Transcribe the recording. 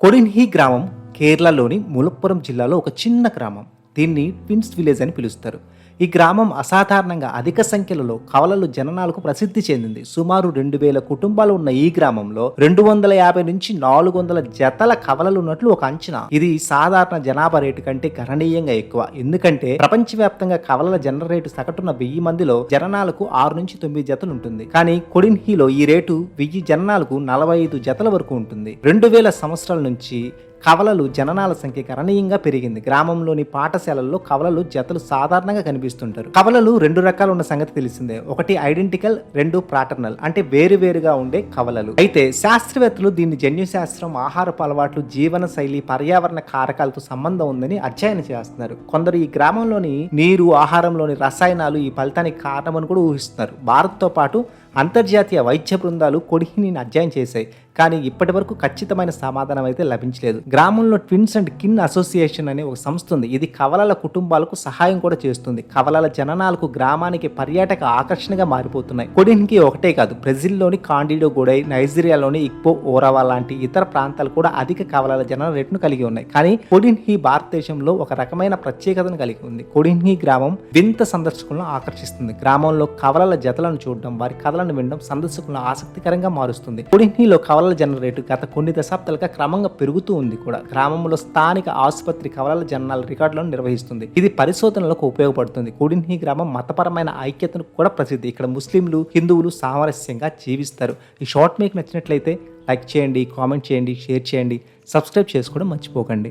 కొడిన్హి గ్రామం కేరళలోని ములప్పురం జిల్లాలో ఒక చిన్న గ్రామం. దీన్ని ట్విన్స్ విలేజ్ అని పిలుస్తారు. ఈ గ్రామం అసాధారణంగా అధిక సంఖ్యలో కవలలు జననాలకు ప్రసిద్ధి చెందింది. సుమారు 2000 కుటుంబాలు ఉన్న ఈ గ్రామంలో 250 నుంచి 400 జతల కవలలు ఉన్నట్లు ఒక అంచనా. ఇది సాధారణ జనాభా రేటు కంటే గణనీయంగా ఎక్కువ. ఎందుకంటే ప్రపంచవ్యాప్తంగా కవలల జనన రేటు సగటున 1000 మందిలో జననాలకు 6 నుంచి 9 జతలు ఉంటుంది. కానీ కొడిన్హిలో ఈ రేటు 1000 జననాలకు 45 జతల వరకు ఉంటుంది. 2000 సంవత్సరాల నుంచి కవలలు జననాల సంఖ్య గణనీయంగా పెరిగింది. గ్రామంలోని పాఠశాలల్లో కవలలు జతలు సాధారణంగా కనిపిస్తుంటారు. కవలలు 2 రకాలు ఉన్న సంగతి తెలిసిందే. ఒకటి ఐడెంటికల్, 2 ప్రాటర్నల్, అంటే వేరువేరుగా ఉండే కవలలు. అయితే శాస్త్రవేత్తలు దీన్ని జన్యుశాస్త్రం, ఆహారపు అలవాట్లు, జీవన శైలి, పర్యావరణ కారకాలతో సంబంధం ఉందని అధ్యయనం చేస్తున్నారు. కొందరు ఈ గ్రామంలోని నీరు, ఆహారంలోని రసాయనాలు ఈ ఫలితానికి కారణమని కూడా ఊహిస్తున్నారు. భారత్తో పాటు అంతర్జాతీయ వైద్య బృందాలు కొడిన్హిని అధ్యయనం చేశాయి, కానీ ఇప్పటి వరకు ఖచ్చితమైన సమాధానం అయితే లభించలేదు. గ్రామంలో ట్విన్స్ అండ్ కిన్ అసోసియేషన్ అనే ఒక సంస్థ ఉంది. ఇది కవలల కుటుంబాలకు సహాయం కూడా చేస్తుంది. కవలల జననాలకు గ్రామానికి పర్యాటక ఆకర్షణగా మారిపోతున్నాయి. కొడిన్హి ఒకటే కాదు, బ్రెజిల్లోని కాండిడో గొడై, నైజీరియాలోని ఇక్పో ఓరావా లాంటి ఇతర ప్రాంతాలు కూడా అధిక కవలల జనన రేటును కలిగి ఉన్నాయి. కానీ కొడిన్హి భారతదేశంలో ఒక రకమైన ప్రత్యేకతను కలిగి ఉంది. కొడిన్హి గ్రామం వింత సందర్శకులను ఆకర్షిస్తుంది. గ్రామంలో కవలల జతలను చూడడం, వారి కథలను వినడం సందర్శకులను ఆసక్తికరంగా మారుస్తుంది. కొడిన్హిలో కవలల జనన రేటు గత కొన్ని దశాబ్దాలుగా క్రమంగా పెరుగుతూ ఉంది కూడా. గ్రామంలో స్థానిక ఆసుపత్రి కవలల జననాల రికార్డులను నిర్వహిస్తుంది. ఇది పరిశోధనలకు ఉపయోగపడుతుంది. కొడిన్హి గ్రామం మతపరమైన ఐక్యతను కూడా ప్రసిద్ధి. ఇక్కడ ముస్లింలు, హిందువులు సామరస్యంగా జీవిస్తారు. ఈ షార్ట్ మీకు నచ్చినట్లయితే లైక్ చేయండి, కామెంట్ చేయండి, షేర్ చేయండి, సబ్స్క్రైబ్ చేసుకోవడం మర్చిపోకండి.